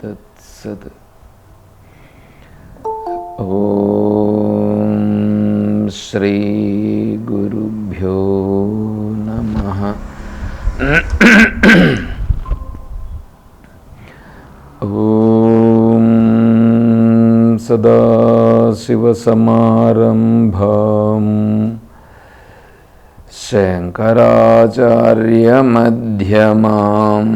తత్సత్. ఓం శ్రీ గురుభ్యో నమః. ఓం సదాశివసమారంభాం శంకరాచార్యమధ్యమాం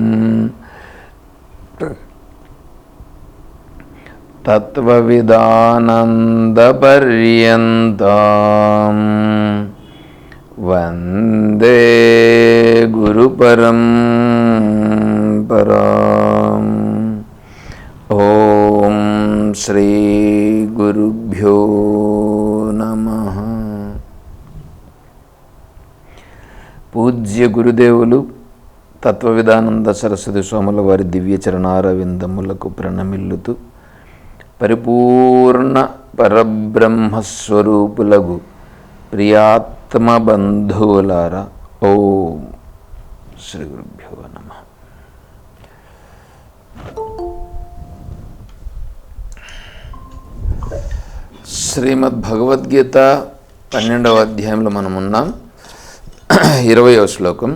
తత్వవిదానందపర్యంతాం వందే గురుపరంపరాం. ఓం శ్రీ గురుభ్యో నమః. పూజ్య గురుదేవులు తత్వవిదానంద సరస్వతి స్వాముల వారి దివ్య చరణారవిందములకు ప్రణమిల్లుతూ పరిపూర్ణ పరబ్రహ్మస్వరూపులగు ప్రియాత్మ బంధువులారా, ఓం శ్రీ గురుభ్యో నమః. శ్రీమద్ భగవద్గీత 12వ అధ్యాయంలో మనం ఉన్నాం. 20వ శ్లోకం.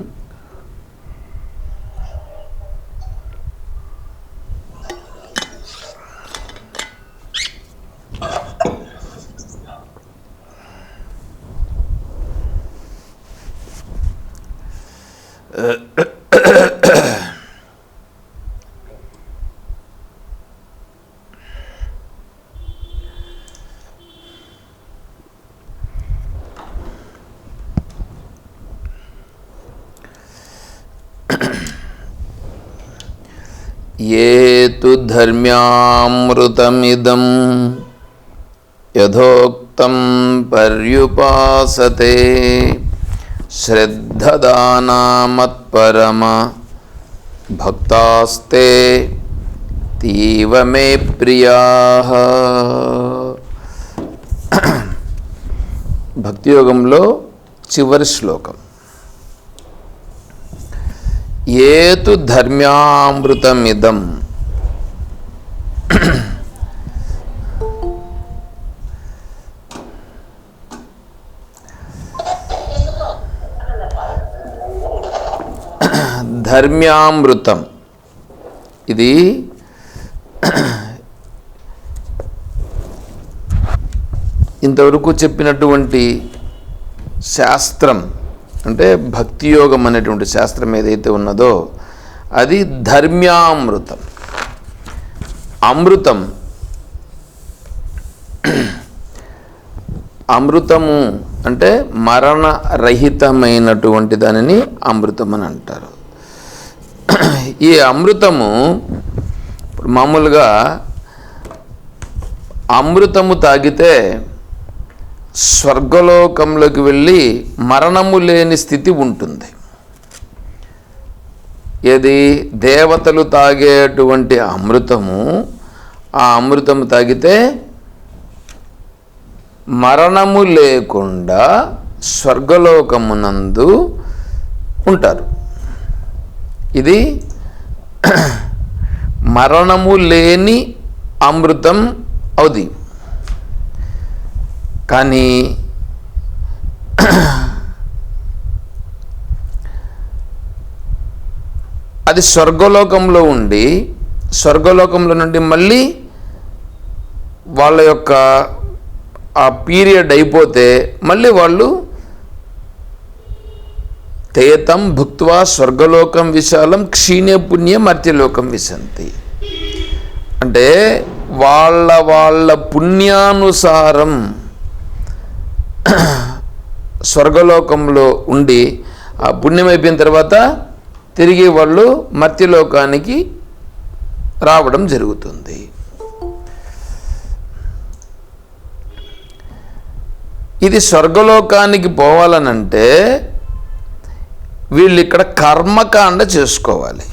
ఏ తు ధర్మ్యామృతమిదం యథోక్తం పర్యుపాసతే శ్రద్ధదానా మత్పరమ భక్తాస్తే తీవ మే ప్రియాః. భక్తియోగంలో చివరి శ్లోకం. ఏతు ధర్మ్యామృతమిదం, ధర్మ్యామృతం ఇది ఇంతవరకు చెప్పినటువంటి శాస్త్రం, అంటే భక్తియోగం అనేటువంటి శాస్త్రం ఏదైతే ఉన్నదో అది ధర్మ్యామృతం. అమృతం, అమృతము అంటే మరణరహితమైనటువంటి దానిని అమృతం అని అంటారు. ఈ అమృతము మామూలుగా అమృతము తాగితే స్వర్గలోకంలోకి వెళ్ళి మరణము లేని స్థితి ఉంటుంది. ఏది దేవతలు తాగేటువంటి అమృతము, ఆ అమృతము తాగితే మరణము లేకుండా స్వర్గలోకమునందు ఉంటారు. ఇది మరణము లేని అమృతం అవుది. కానీ అది స్వర్గలోకంలో ఉండి స్వర్గలోకంలో నుండి మళ్ళీ వాళ్ళ యొక్క ఆ పీరియడ్ అయిపోతే మళ్ళీ వాళ్ళు తేతం భుక్త్వా స్వర్గలోకం విశాలం క్షీణే పుణ్య మర్త్యలోకం విశంతి. అంటే వాళ్ళ పుణ్యానుసారం స్వర్గలోకంలో ఉండి ఆ పుణ్యం అయిపోయిన తర్వాత తిరిగి వాళ్ళు మర్త్యలోకానికి రావడం జరుగుతుంది. ఇది స్వర్గలోకానికి పోవాలనంటే వీళ్ళు ఇక్కడ కర్మకాండ చేసుకోవాలి.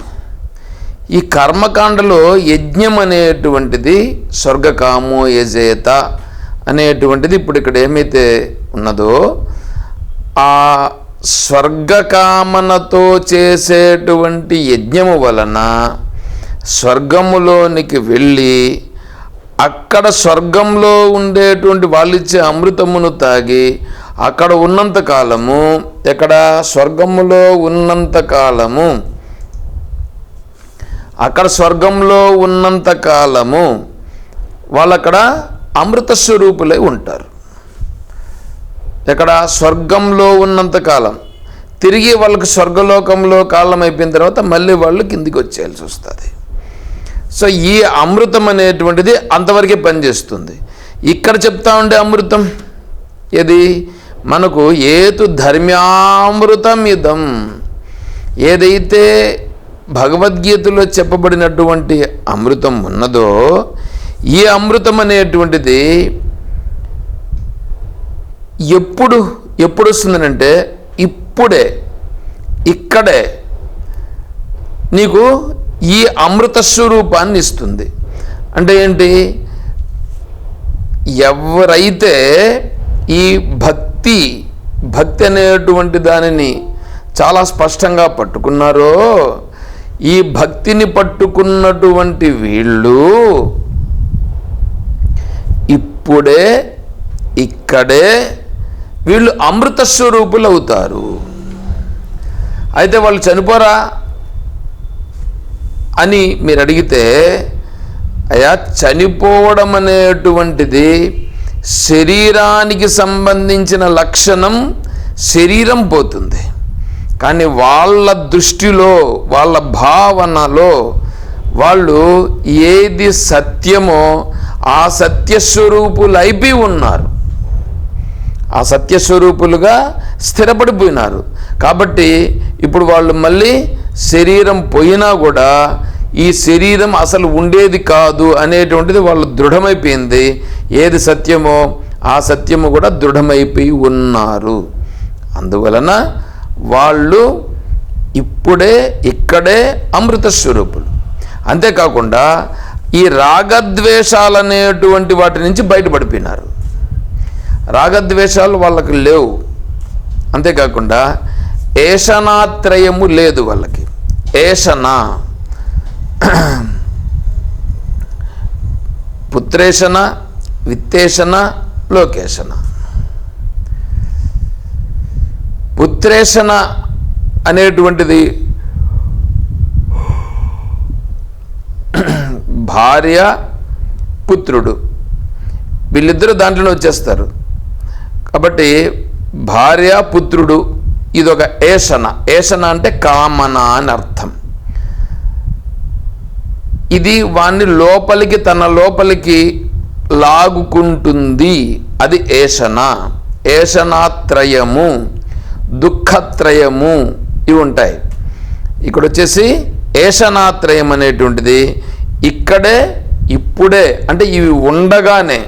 ఈ కర్మకాండలో యజ్ఞం అనేటువంటిది స్వర్గకామో యజేత అనేటువంటిది ఇప్పుడు ఇక్కడ ఏమైతే ఉన్నదో ఆ స్వర్గకామనతో చేసేటువంటి యజ్ఞము వలన స్వర్గములోనికి వెళ్ళి అక్కడ స్వర్గంలో ఉండేటువంటి వాళ్ళిచ్చే అమృతమును తాగి అక్కడ ఉన్నంతకాలము, ఎక్కడ స్వర్గములో ఉన్నంతకాలము, అక్కడ స్వర్గంలో ఉన్నంతకాలము వాళ్ళక్కడ అమృత స్వరూపులై ఉంటారు. ఎక్కడ స్వర్గంలో ఉన్నంతకాలం. తిరిగి వాళ్ళకి స్వర్గలోకంలో కాలం అయిపోయిన తర్వాత మళ్ళీ వాళ్ళు కిందికి వచ్చేయాల్సి వస్తుంది. సో ఈ అమృతం అనేటువంటిది అంతవరకే పనిచేస్తుంది. ఇక్కడ చెప్తా ఉండే అమృతం ఏది? మనకు ఏతు ధర్మ్యామృతం ఇదం, ఏదైతే భగవద్గీతలో చెప్పబడినటువంటి అమృతం ఉన్నదో ఈ అమృతం అనేటువంటిది ఎప్పుడు వస్తుందనంటే ఇప్పుడే, ఇక్కడే నీకు ఈ అమృత స్వరూపాన్ని ఇస్తుంది. అంటే ఏంటి? ఎవరైతే ఈ భక్తి అనేటువంటి దానిని చాలా స్పష్టంగా పట్టుకున్నారో, ఈ భక్తిని పట్టుకున్నటువంటి వీళ్ళు ఇప్పుడే ఇక్కడే వీళ్ళు అమృత స్వరూపులు అవుతారు. అయితే వాళ్ళు చనిపోరా అని మీరు అడిగితే, అయ్యా చనిపోవడం అనేటువంటిది శరీరానికి సంబంధించిన లక్షణం, శరీరం పోతుంది. కానీ వాళ్ళ దృష్టిలో, వాళ్ళ భావనలో వాళ్ళు ఏది సత్యమో ఆ సత్యస్వరూపులు అయిపోయి ఉన్నారు, ఆ సత్యస్వరూపులుగా స్థిరపడిపోయినారు. కాబట్టి ఇప్పుడు వాళ్ళు మళ్ళీ శరీరం పోయినా కూడా ఈ శరీరం అసలు ఉండేది కాదు అనేటువంటిది వాళ్ళు దృఢమైపోయింది. ఏది సత్యమో ఆ సత్యము కూడా దృఢమైపోయి ఉన్నారు. అందువలన వాళ్ళు ఇప్పుడే ఇక్కడే అమృత స్వరూపులు. అంతేకాకుండా ఈ రాగద్వేషాలనేటువంటి వాటి నుంచి బయటపడిపోయినారు. రాగద్వేషాలు వాళ్ళకి లేవు. అంతేకాకుండా ఏషణాత్రయము లేదు వాళ్ళకి. ఏషణ, పుత్రేషణ, విత్తేషణ, లోకేషణ. పుత్రేషణ అనేటువంటిది భార్య పుత్రుడు వీళ్ళిద్దరూ దాంట్లోనే వచ్చేస్తారు. కాబట్టి భార్య పుత్రుడు ఇదొక ఏషణ. ఏషణ అంటే కామన అని అర్థం. ఇది వాణ్ణి లోపలికి, తన లోపలికి లాగుకుంటుంది. అది ఏషణ. ఏషణాత్రయము, దుఃఖత్రయము ఇవి ఉంటాయి. ఇక్కడ వచ్చేసి ఏషణాత్రయం అనేటువంటిది ఇక్కడే ఇప్పుడే, అంటే ఇవి ఉండగానే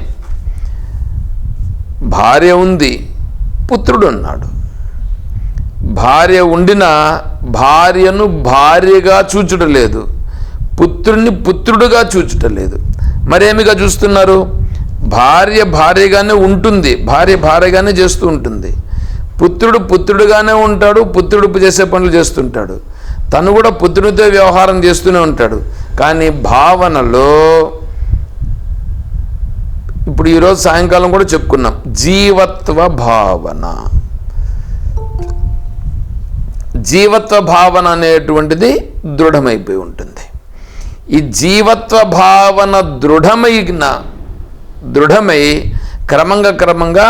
భార్య ఉంది, పుత్రుడు ఉన్నాడు. భార్య ఉండిన భార్యను భార్యగా చూచుటలేదు, పుత్రుడిని పుత్రుడుగా చూచుటలేదు. మరేమిగా చూస్తున్నారు? భార్య భార్యగానే ఉంటుంది, భార్య భార్యగానే చేస్తూ ఉంటుంది. పుత్రుడు పుత్రుడుగానే ఉంటాడు, పుత్రుడు చేసే పనులు చేస్తుంటాడు. తను కూడా పుత్రునితో వ్యవహారం చేస్తూనే ఉంటాడు. కానీ భావనలో ఇప్పుడు ఈరోజు సాయంకాలం కూడా చెప్పుకున్నాం, జీవత్వ భావన. జీవత్వ భావన అనేటువంటిది దృఢమైపోయి ఉంటుంది. ఈ జీవత్వ భావన దృఢమై క్రమంగా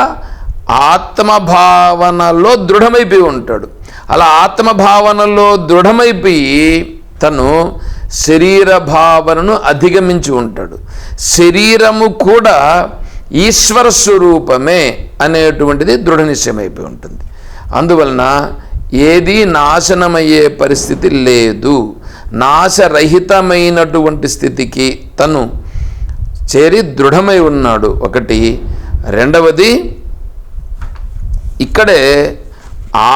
ఆత్మభావనలో దృఢమైపోయి ఉంటాడు. అలా ఆత్మభావనలో దృఢమైపోయి తను శరీర భావనను అధిగమించి ఉంటాడు. శరీరము కూడా ఈశ్వర స్వరూపమే అనేటువంటిది దృఢ నిశ్చయమైపోయి ఉంటుంది. అందువలన ఏది నాశనమయ్యే పరిస్థితి లేదు. నాశరహితమైనటువంటి స్థితికి తను చేరి దృఢమై ఉన్నాడు. ఒకటి. రెండవది, ఇక్కడే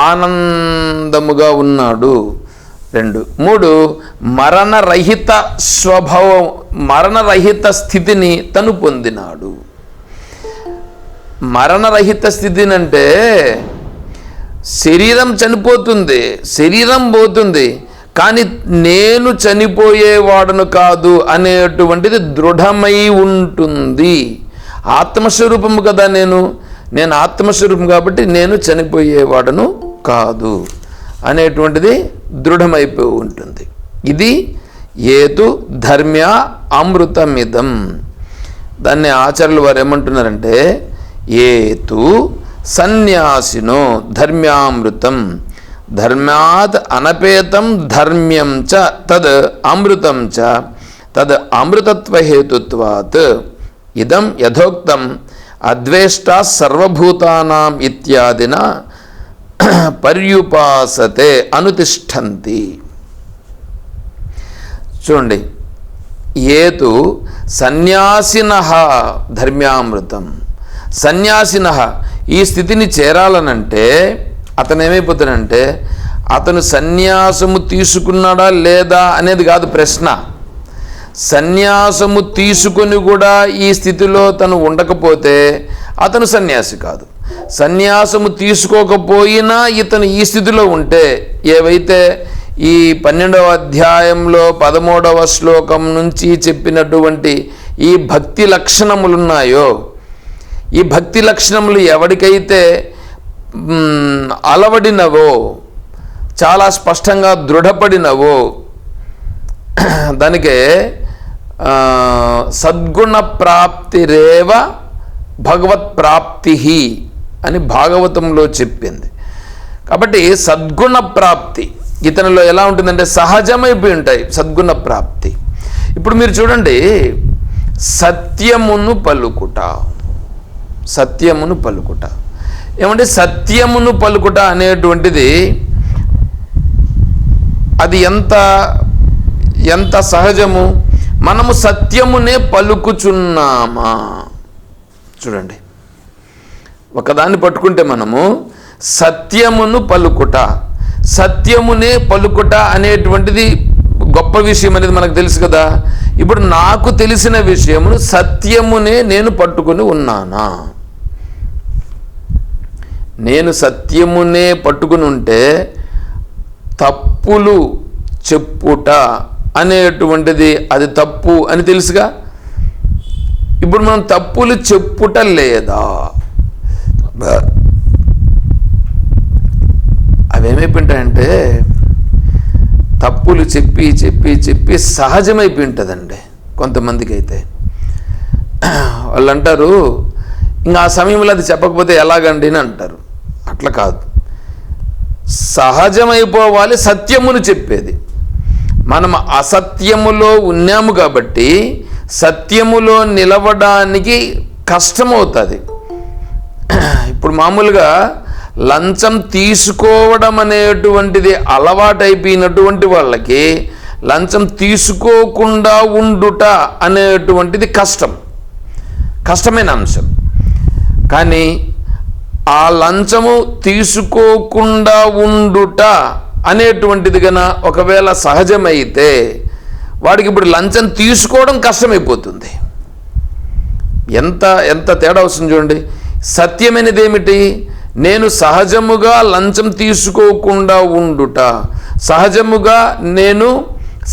ఆనందముగా ఉన్నాడు. 2. 3, మరణరహిత స్వభావం, మరణరహిత స్థితిని తను పొందినాడు. మరణరహిత స్థితిని అంటే శరీరం చనిపోతుంది, శరీరం పోతుంది, కానీ నేను చనిపోయేవాడను కాదు అనేటువంటిది దృఢమై ఉంటుంది. ఆత్మస్వరూపము కదా నేను ఆత్మస్వరూపం కాబట్టి నేను చనిపోయేవాడను కాదు అనేటువంటిది దృఢమైపోయి ఉంటుంది. ఇది ఏతు ధర్మ్యా అమృతమిదం. దాన్ని ఆచార్యులు వారు ఏమంటున్నారంటే, ఏతు సన్యాసినో ధర్మ్యామృతం ధర్మ్యాత్ అనపేతం ధర్మ్యం చ తద్ అమృతం చ తద్ అమృతత్వహేతుత్వాత్ ఇదం యథోక్తం అద్వేష్టా సర్వభూతానాం ఇత్యాదిన పర్యుపాసతే అనుతిష్టంతి. చూడండి, ఏతు సన్యాసినః ధర్మ్యామృతం. సన్యాసినః ఈ స్థితిని చేరాలనంటే అతను ఏమైపోతాడంటే, అతను సన్యాసము తీసుకున్నాడా లేదా అనేది కాదు ప్రశ్న. సన్యాసము తీసుకొని కూడా ఈ స్థితిలో తను ఉండకపోతే అతను సన్యాసి కాదు. సన్యాసము తీసుకోకపోయినా ఇతను ఈ స్థితిలో ఉంటే, ఏవైతే ఈ 12వ అధ్యాయంలో 13వ శ్లోకం నుంచి చెప్పినటువంటి ఈ భక్తి లక్షణములున్నాయో, ఈ భక్తి లక్షణములు ఎవరికైతే అలవడినవో, చాలా స్పష్టంగా దృఢపడినవో, దానికే సద్గుణ ప్రాప్తిరేవ భగవత్ ప్రాప్తి అని భాగవతంలో చెప్పింది. కాబట్టి సద్గుణ ప్రాప్తి ఇతనిలో ఎలా ఉంటుందంటే సహజమైపోయి ఉంటాయి సద్గుణ ప్రాప్తి. ఇప్పుడు మీరు చూడండి, సత్యమును పలుకుట, సత్యమును పలుకుట ఏమంటే, సత్యమును పలుకుట అనేటువంటిది అది ఎంత సహజము. మనము సత్యమునే పలుకుచున్నామా? చూడండి, ఒకదాన్ని పట్టుకుంటే మనము సత్యమును పలుకుట, సత్యమునే పలుకుట అనేటువంటిది గొప్ప విషయం అనేది మనకు తెలుసు కదా. ఇప్పుడు నాకు తెలిసిన విషయమును సత్యమునే నేను పట్టుకొని ఉన్నానా? నేను సత్యమునే పట్టుకుని ఉంటే తప్పులు చెప్పుట అనేటువంటిది అది తప్పు అని తెలుసుగా. ఇప్పుడు మనం తప్పులు చెప్పుట లేదా? అవేమైపోయింటాయంటే తప్పులు చెప్పి చెప్పి చెప్పి సహజమైపోయి ఉంటుందండి. కొంతమందికి అయితే వాళ్ళు అంటారు, ఇంకా ఆ సమయంలో అది చెప్పకపోతే ఎలాగండి అని అంటారు. అట్లా కాదు, సహజమైపోవాలి సత్యమును చెప్పేది. మనం అసత్యములో ఉన్నాము కాబట్టి సత్యములో నిలవడానికి కష్టమవుతుంది. ఇప్పుడు మామూలుగా లంచం తీసుకోవడం అనేటువంటిది అలవాటైపోయినటువంటి వాళ్ళకి లంచం తీసుకోకుండా ఉండుట అనేటువంటిది కష్టమైన అంశం. కానీ ఆ లంచము తీసుకోకుండా ఉండుట అనేటువంటిది గన ఒకవేళ సహజమైతే వాడికి ఇప్పుడు లంచం తీసుకోవడం కష్టమైపోతుంది. ఎంత తేడా వస్తుంది చూడండి. సత్యమైనది ఏమిటి? నేను సహజముగా లంచం తీసుకోకుండా ఉండుట, సహజముగా నేను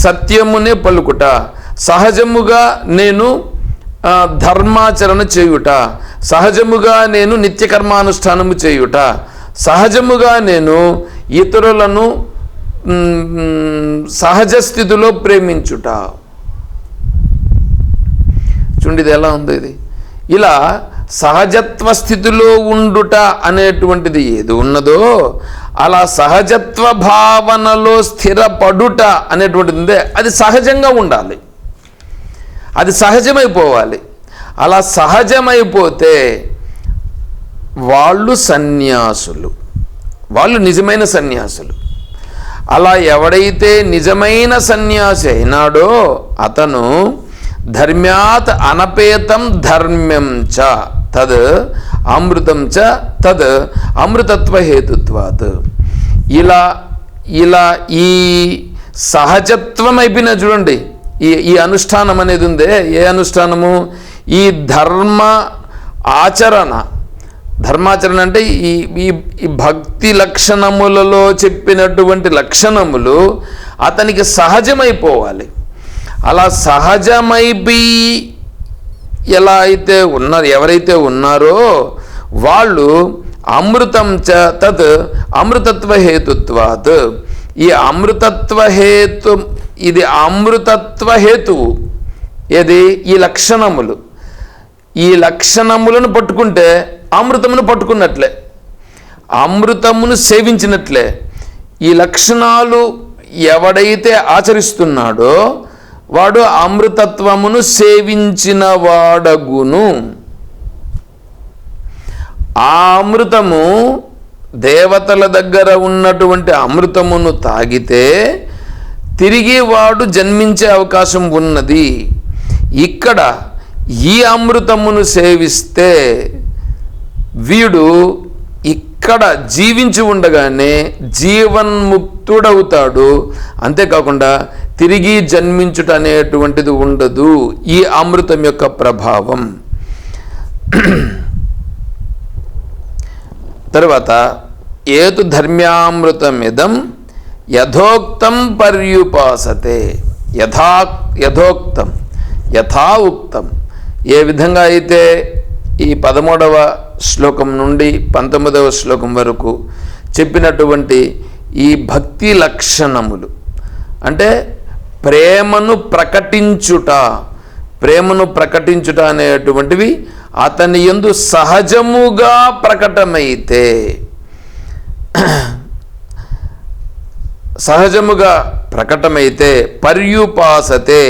సత్యమునే పలుకుట, సహజముగా నేను ధర్మాచరణ చేయుట, సహజముగా నేను నిత్యకర్మానుష్ఠానము చేయుట, సహజముగా నేను ఇతరులను సహజ స్థితిలో ప్రేమించుట. చూడండి ఇది ఎలా ఉందో. ఇది ఇలా సహజత్వ స్థితిలో ఉండుట అనేటువంటిది ఏది ఉన్నదో అలా సహజత్వ భావనలో స్థిరపడుట అనేటువంటిది అది సహజంగా ఉండాలి, అది సహజమైపోవాలి. అలా సహజమైపోతే వాళ్ళు సన్యాసులు, వాళ్ళు నిజమైన సన్యాసులు. అలా ఎవడైతే నిజమైన సన్యాసి అయినాడో అతను ధర్మ్యాత్ అనపేతం ధర్మ్యం చ తద్ అమృతం చ తద్ అమృతత్వ హేతుత్వాత్. ఇలా ఈ సహజత్వం అయిపోయిన చూడండి, ఈ అనుష్ఠానం అనేది ఉందే, ఏ అనుష్ఠానము? ఈ ధర్మ ఆచరణ, ధర్మాచరణ అంటే ఈ భక్తి లక్షణములలో చెప్పినటువంటి లక్షణములు అతనికి సహజమైపోవాలి. అలా సహజమైపోయి ఎవరైతే ఉన్నారో వాళ్ళు అమృతం చ తత్ అమృతత్వ హేతుత్వాత్, ఈ ఇది అమృతత్వ హేతువు. ఏది? ఈ లక్షణములను పట్టుకుంటే అమృతమును పట్టుకున్నట్లే, అమృతమును సేవించినట్లే. ఈ లక్షణాలు ఎవడైతే ఆచరిస్తున్నాడో వాడు అమృతత్వమును సేవించిన వాడగును. ఆ అమృతము దేవతల దగ్గర ఉన్నటువంటి అమృతమును తాగితే తిరిగి వాడు జన్మించే అవకాశం ఉన్నది. ఇక్కడ ఈ అమృతమును సేవిస్తే వీడు ఇక్కడ జీవించి ఉండగానే జీవన్ముక్తుడవుతాడు. అంతేకాకుండా తిరిగి జన్మించుట అనేటువంటిది ఉండదు. ఈ అమృతం యొక్క ప్రభావం. తర్వాత ఏతు ధర్మ్యామృతమిదం యథోక్తం పర్యుపాసతే. యథోక్తం, యథా ఉక్తం. ఏ విధంగా అయితే ఈ 13వ శ్లోకం నుండి 19వ శ్లోకం వరకు చెప్పినటువంటి ఈ భక్తి లక్షణములు, అంటే ప్రేమను ప్రకటించుట అనేటువంటివి అతని యందు సహజముగా ప్రకటమైతే పర్యుపాసతే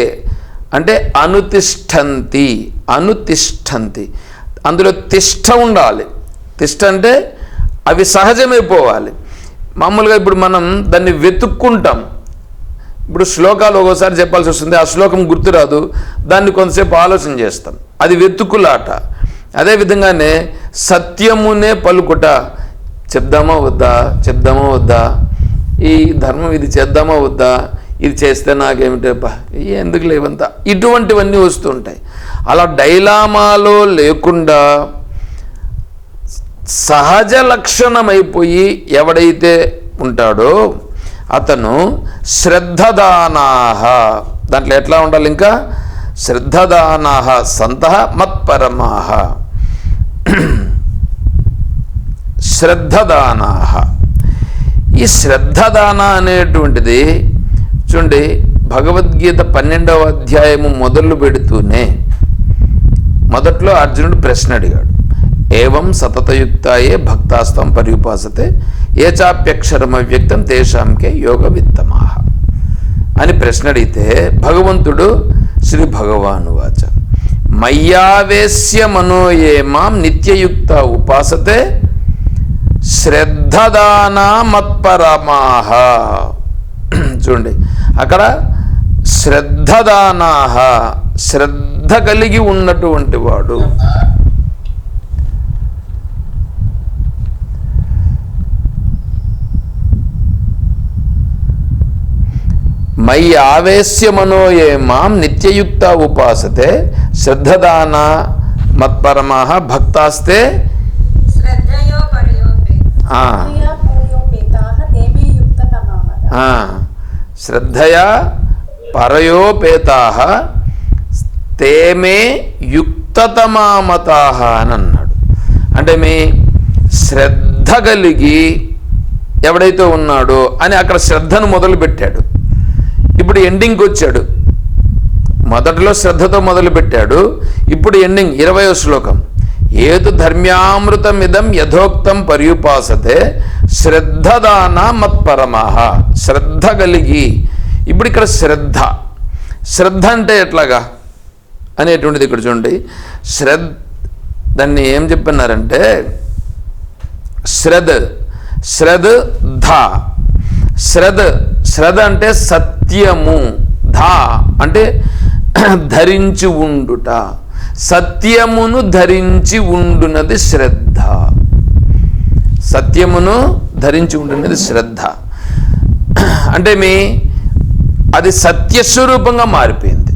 అంటే అనుతిష్టంతి. అందులో తిష్ట ఉండాలి. తిష్ట అంటే అవి సహజమైపోవాలి. మామూలుగా ఇప్పుడు మనం దాన్ని వెతుక్కుంటాం. ఇప్పుడు శ్లోకాలు ఒక్కోసారి చెప్పాల్సి వస్తుంది, ఆ శ్లోకం గుర్తురాదు, దాన్ని కొంతసేపు ఆలోచన చేస్తాం, అది వెతుకులాట. అదేవిధంగానే సత్యమునే పలుకుట, చెప్దామా వద్దా, ఈ ధర్మం ఇది చేద్దామా వద్దా, ఇది చేస్తే నాకేమిటప్ప, ఎందుకు లేవంతా, ఇటువంటివన్నీ వస్తుంటాయి. అలా డైలామాలో లేకుండా సహజ లక్షణమైపోయి ఎవడైతే ఉంటాడో అతను శ్రద్ధదానాహ, దాంట్లో ఎట్లా ఉండాలి, ఇంకా శ్రద్ధదానాహ సంతః మత్పరమాహ. శ్రద్ధదానాహ, ఈ శ్రద్ధదాన అనేటువంటిది చూడండి, భగవద్గీత 12వ అధ్యాయము మొదలు పెడుతూనే మొదట్లో అర్జునుడు ప్రశ్న అడిగాడు. ఏవం సతతయుక్తాయే భక్తాస్తం పర్యుపాసతే ఏ చాప్యక్షరమవ్యక్తం తేషాంకే యోగ విత్తమాహ అని ప్రశ్న అడిగితే భగవంతుడు శ్రీ భగవానువాచ మయ్యావేశ్య మనోయే మాం నిత్యయుక్త ఉపాసతే శ్రద్ధదానా మత్పరమాహ. చూడండి అక్కడ శ్రద్ధదానాహ, శ్రద్ధ కలిగి ఉన్నటువంటి వాడు. మయి ఆవేశ్య మనోయే మాం నిత్యయుక్త ఉపాసతే శ్రద్ధదాన మత్పరమాః భక్తాస్తే శ్రద్ధయా పరయోపేతాః తేమే యుక్తతమామతాః అని అన్నాడు. అంటే మీ శ్రద్ధ కలిగి ఎవడైతే ఉన్నాడో అని అక్కడ శ్రద్ధను మొదలుపెట్టాడు. ఇప్పుడు ఎండింగ్కి వచ్చాడు. మొదటిలో శ్రద్ధతో మొదలుపెట్టాడు, ఇప్పుడు ఎండింగ్ 20వ శ్లోకం. ఏతు ధర్మ్యామృతమిదం యథోక్తం పర్యుపాసతే శ్రద్ధదాన మత్పరమాః. శ్రద్ధ కలిగి, ఇప్పుడు ఇక్కడ శ్రద్ధ అంటే ఎట్లాగా అనేటువంటిది ఇక్కడ చూడండి. దాన్ని ఏం చెప్పన్నారంటే శ్రద్ధ అంటే సత్యము, ధా అంటే ధరించి ఉండుట, సత్యమును ధరించి ఉండునది శ్రద్ధ. సత్యమును ధరించి ఉండునది శ్రద్ధ అంటే అది సత్యస్వరూపంగా మారిపోయింది.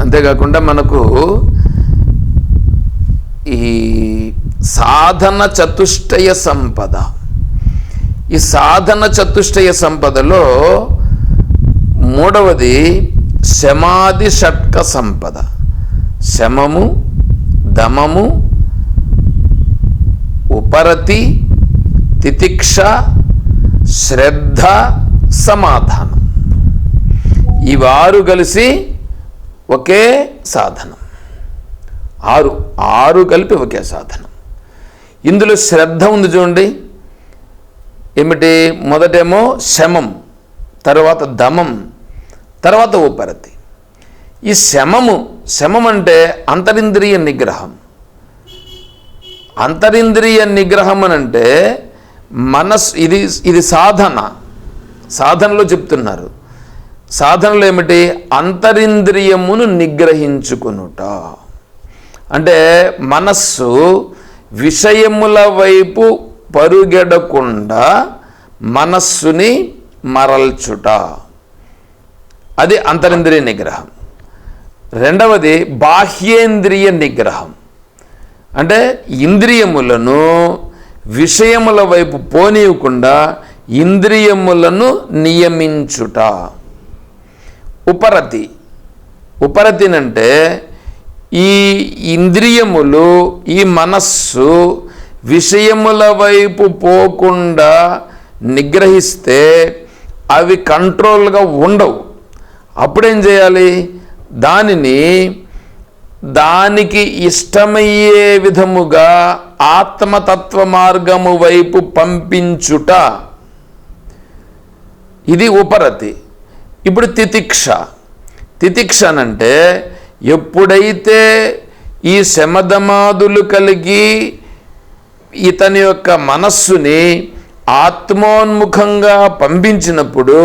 అంతేకాకుండా మనకు ఈ సాధన చతుష్టయ సంపద. ఈ సాధన చతుష్టయ సంపదలో మూడవది శమాది షట్క సంపద. శమము, దమము, ఉపరతి, తితిక్ష, శ్రద్ధ, సమాధానం. ఈ 6 కలిసి ఒకే సాధనం. 6 కలిపి ఒకే సాధనం. ఇందులో శ్రద్ధ ఉంది చూడండి. ఏమిటి? మొదటేమో శమం, తర్వాత దమం, తర్వాత ఉపరతి. ఈ శమం అంటే అంతరింద్రియ నిగ్రహం. అంతరింద్రియ నిగ్రహం అని అంటే ఇది సాధనలో చెప్తున్నారు. సాధనలో ఏమిటి? అంతరింద్రియమును నిగ్రహించుకొనుట. అంటే మనస్సు విషయముల వైపు పరుగెడకుండా మనస్సుని మరల్చుట, అది అంతరింద్రియ నిగ్రహం. రెండవది బాహ్యేంద్రియ నిగ్రహం. అంటే ఇంద్రియములను విషయముల వైపు పోనీయకుండా ఇంద్రియములను నియమించుట. ఉపరతినంటే ఈ ఇంద్రియములు, ఈ మనస్సు విషయముల వైపు పోకుండా నిగ్రహిస్తే అవి కంట్రోల్గా ఉండవు. అప్పుడేం చేయాలి? దానికి ఇష్టమయ్యే విధముగా ఆత్మతత్వ మార్గము వైపు పంపించుట, ఇది ఉపరతి. ఇప్పుడు తితిక్ష అంటే ఎప్పుడైతే ఈ శమదమాదులు కలిగి ఇతని యొక్క మనస్సుని ఆత్మోన్ముఖంగా పంపించినప్పుడు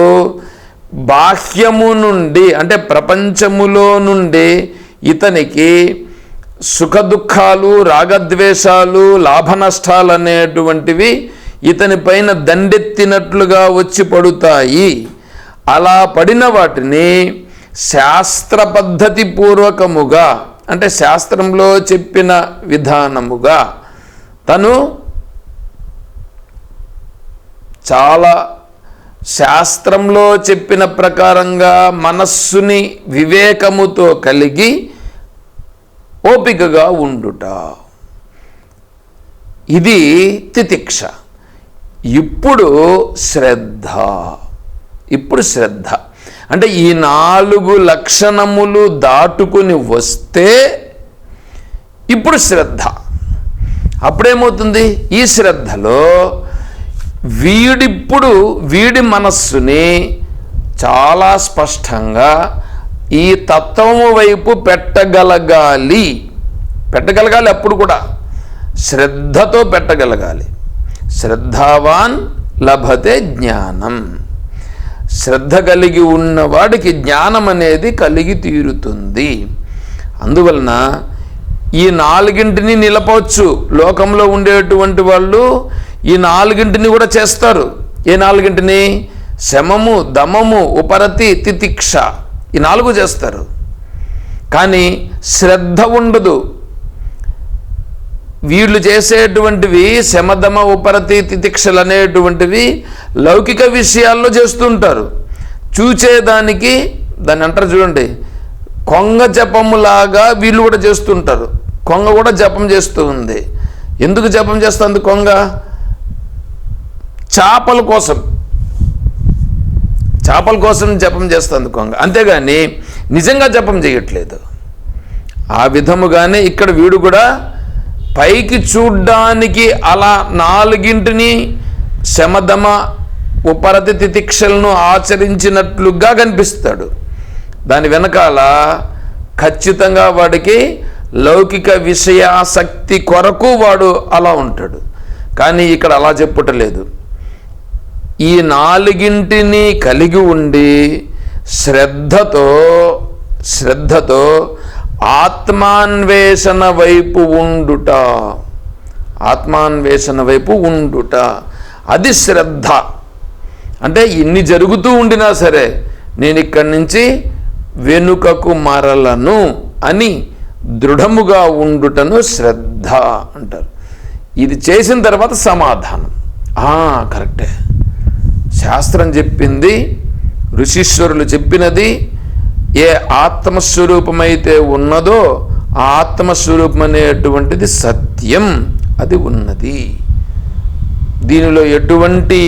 బాహ్యము నుండి, అంటే ప్రపంచములో నుండి ఇతనికి సుఖదుఖాలు, రాగద్వేషాలు, లాభనష్టాలు అనేటువంటివి ఇతని పైన దండెత్తినట్లుగా వచ్చి పడుతాయి. అలా పడిన వాటిని శాస్త్ర పద్ధతి పూర్వకముగా, అంటే శాస్త్రంలో చెప్పిన విధానముగా తను చాలా శాస్త్రంలో చెప్పిన ప్రకారంగా మనస్సుని వివేకముతో కలిగి ఓపికగా ఉండుట, ఇది తితిక్ష. ఇప్పుడు శ్రద్ధ అంటే ఈ 4 లక్షణములు దాటుకుని వస్తే ఇప్పుడు శ్రద్ధ. అప్పుడేమవుతుంది? ఈ శ్రద్ధలో వీడి మనస్సుని చాలా స్పష్టంగా ఈ తత్వము వైపు పెట్టగలగాలి. అప్పుడు కూడా శ్రద్ధతో పెట్టగలగాలి. శ్రద్ధావాన్ లభతే జ్ఞానం. శ్రద్ధ కలిగి ఉన్నవాడికి జ్ఞానం అనేది కలిగి తీరుతుంది. అందువలన ఈ 4 నిలపవచ్చు. లోకంలో ఉండేటువంటి వాళ్ళు ఈ 4 కూడా చేస్తారు. ఏ 4? శమము, దమము, ఉపరతి, తితిక్ష, ఈ 4 చేస్తారు. కానీ శ్రద్ధ ఉండదు. వీళ్ళు చేసేటువంటివి శమదమ, ఉపరతి, తితిక్షలు అనేటువంటివి లౌకిక విషయాల్లో చేస్తుంటారు. చూచేదానికి దాన్ని అంటారు చూడండి, కొంగ జపములాగా వీళ్ళు కూడా చేస్తుంటారు. కొంగ కూడా జపం చేస్తూ ఉంది. ఎందుకు జపం చేస్తుంది కొంగ? చేపల కోసం జపం చేస్తుంది కొంగ, అంతేగాని నిజంగా జపం చేయట్లేదు. ఆ విధముగానే ఇక్కడ వీడు కూడా పైకి చూడ్డానికి అలా 4 శమదమ, ఉపరతి, తితిక్షలను ఆచరించినట్లుగా కనిపిస్తాడు. దాని వెనకాల ఖచ్చితంగా వాడికి లౌకిక విషయాసక్తి కొరకు వాడు అలా ఉంటాడు. కానీ ఇక్కడ అలా చెప్పుటలేదు. ఈ 4 కలిగి ఉండి శ్రద్ధతో ఆత్మాన్వేషణ వైపు ఉండుట, అది శ్రద్ధ. అంటే ఇన్ని జరుగుతూ ఉండినా సరే నేను ఇక్కడి నుంచి వెనుకకు మరలను అని దృఢముగా ఉండుటను శ్రద్ధ శ్రద్ధ అంటారు. ఇది చేసిన తర్వాత సమాధానం. కరెక్టే, శాస్త్రం చెప్పింది, ఋషీశ్వరులు చెప్పినది, ఏ ఆత్మస్వరూపమైతే ఉన్నదో ఆ ఆత్మస్వరూపం అనేటువంటిది సత్యం, అది ఉన్నది. దీనిలో ఎటువంటి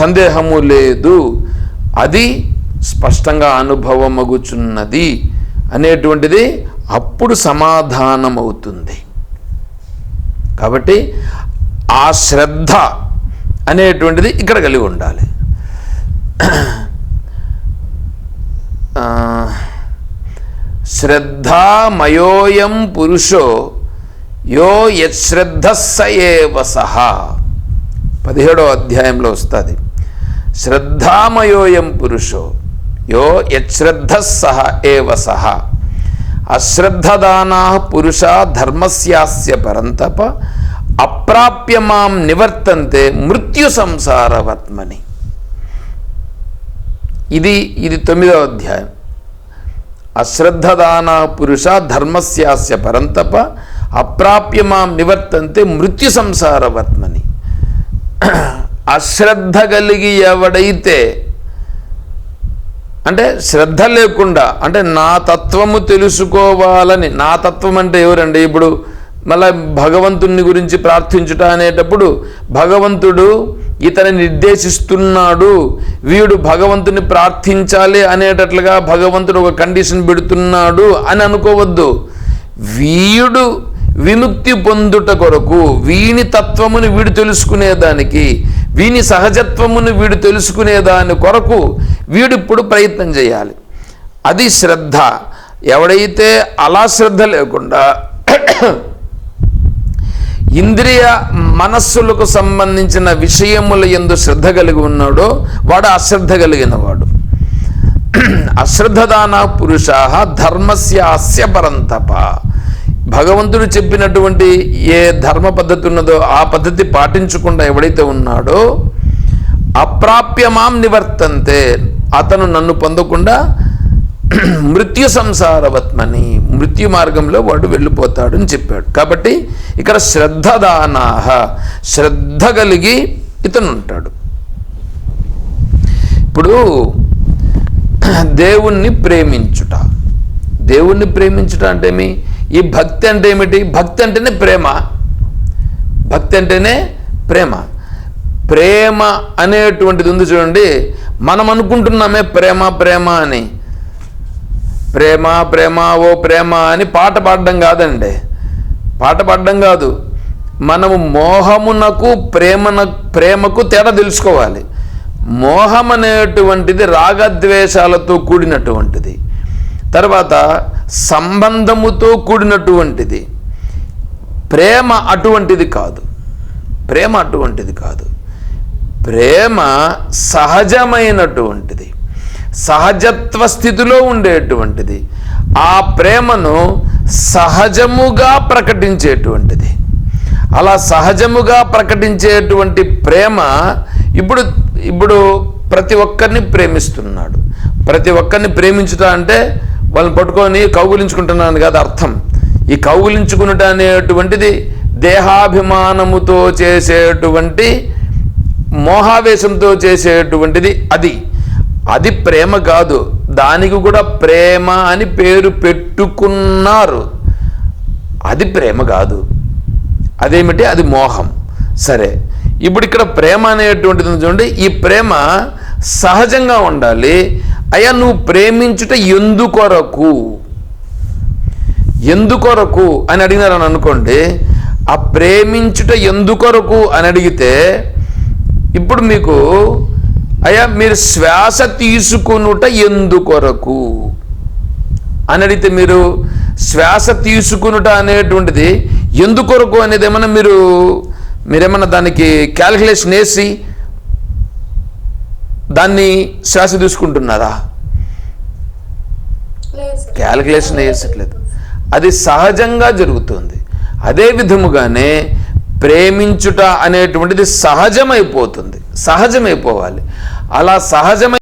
సందేహము లేదు, అది స్పష్టంగా అనుభవమగుచున్నది అనేటువంటిది అప్పుడు సమాధానమవుతుంది. కాబట్టి ఆ శ్రద్ధ అనేటువంటిది ఇక్కడ కలిగి ఉండాలి. శ్రద్ధామయోయం పురుషో యో యశ్రద్ధ స ఏవ సహ, 17వ అధ్యాయంలో వస్తుంది. శ్రద్ధామయోయం పురుషో యో యశ్రద్ధ సహ ఏవ సహ అశ్రద్ధదానా పురుషా ధర్మస్యాస్య పరంతప అప్రాప్య మాం నివర్తంతే మృత్యు సంసారవర్త్మని. ఇది 9వ అధ్యాయం. అశ్రద్ధదానా పురుష ధర్మస్యాస్య పరంతప అప్రాప్య మాం నివర్తంతే మృత్యు సంసారవర్త్మని. అశ్రద్ధ కలిగి ఎవడైతే, అంటే శ్రద్ధ లేకుండా, అంటే నా తత్వము తెలుసుకోవాలని, నా తత్వం అంటే ఎవరండి? ఇప్పుడు మళ్ళీ భగవంతుని గురించి ప్రార్థించుట అనేటప్పుడు భగవంతుడు ఇతని నిర్దేశిస్తున్నాడు, వీడు భగవంతుని ప్రార్థించాలి అనేటట్లుగా భగవంతుడు ఒక కండిషన్ పెడుతున్నాడు అని అనుకోవద్దు. వీడు విముక్తి పొందుట కొరకు, వీని తత్వమును వీడు తెలుసుకునేదానికి, వీని సహజత్వమును వీడు తెలుసుకునేదాని కొరకు వీడిప్పుడు ప్రయత్నం చేయాలి. అది శ్రద్ధ. ఎవడైతే అలా శ్రద్ధ లేకుండా ఇంద్రియ మనస్సులకు సంబంధించిన విషయముల యందు శ్రద్ధ కలిగి ఉన్నాడో వాడు అశ్రద్ధ కలిగిన వాడు. అశ్రద్ధదానా పురుషా ధర్మస్య అస్య పరంతప. భగవంతుడు చెప్పినటువంటి ఏ ధర్మ పద్ధతి ఉన్నదో ఆ పద్ధతి పాటించకుండా ఎవడైతే ఉన్నాడో అప్రాప్య మాం నివర్తంతే, అతను నన్ను పొందకుండా మృత్యు సంసారవత్మని, మృత్యు మార్గంలో వాడు వెళ్ళిపోతాడు అని చెప్పాడు. కాబట్టి ఇక్కడ శ్రద్ధదానాహ, శ్రద్ధ కలిగి ఇతను ఉంటాడు. ఇప్పుడు దేవుణ్ణి ప్రేమించుట, దేవుణ్ణి ప్రేమించుట అంటే ఏమి? ఈ భక్తి అంటే ఏమిటి? భక్తి అంటేనే ప్రేమ. భక్తి అంటేనే ప్రేమ. ప్రేమ అనేటువంటిది ఉంది చూడండి. మనం అనుకుంటున్నామే ప్రేమ ప్రేమ అని. ప్రేమ ప్రేమ ఓ ప్రేమ అని పాట పాడడం కాదండి, పాట పాడడం కాదు. మనము మోహమునకు ప్రేమకు తేడా తెలుసుకోవాలి. మోహం అనేటువంటిది రాగద్వేషాలతో కూడినటువంటిది, తర్వాత సంబంధముతో కూడినటువంటిది. ప్రేమ అటువంటిది కాదు, ప్రేమ అటువంటిది కాదు. ప్రేమ సహజమైనటువంటిది, సహజత్వ స్థితిలో ఉండేటువంటిది. ఆ ప్రేమను సహజముగా ప్రకటించేటువంటిది. అలా సహజముగా ప్రకటించేటువంటి ప్రేమ ఇప్పుడు ప్రతి ఒక్కరిని ప్రేమిస్తున్నాడు. ప్రతి ఒక్కరిని ప్రేమించుతా అంటే వాళ్ళని పట్టుకొని కౌగులించుకుంటున్నాను కదా అర్థం. ఈ కౌగులించుకునుట అనేటువంటిది దేహాభిమానముతో చేసేటువంటి, మోహావేశంతో చేసేటువంటిది. అది ప్రేమ కాదు. దానికి కూడా ప్రేమ అని పేరు పెట్టుకున్నారు. అది ప్రేమ కాదు. అదేమిటి? అది మోహం. సరే, ఇప్పుడు ఇక్కడ ప్రేమ అనేటువంటిది చూడండి. ఈ ప్రేమ సహజంగా ఉండాలి. అయ్యా నువ్వు ప్రేమించుట ఎందుకొరకు అని అడిగినారని అనుకోండి. ఆ ప్రేమించుట ఎందుకొరకు అని అడిగితే ఇప్పుడు మీకు అయ్యా మీరు శ్వాస తీసుకునుట ఎందుకొరకు అని అడిగితే మీరు శ్వాస తీసుకునుట అనేటువంటిది ఎందుకొరకు అనేది ఏమన్నా మీరేమన్నా దానికి క్యాలిక్యులేషన్ వేసి దాన్ని శ్వాస తీసుకుంటున్నారా? క్యాలిక్యులేషన్ వేసట్లేదు. అది సహజంగా జరుగుతుంది. అదే విధముగానే ప్రేమించుట అనేటువంటిది సహజమైపోతుంది, సహజమైపోవాలి. అలా సహజమై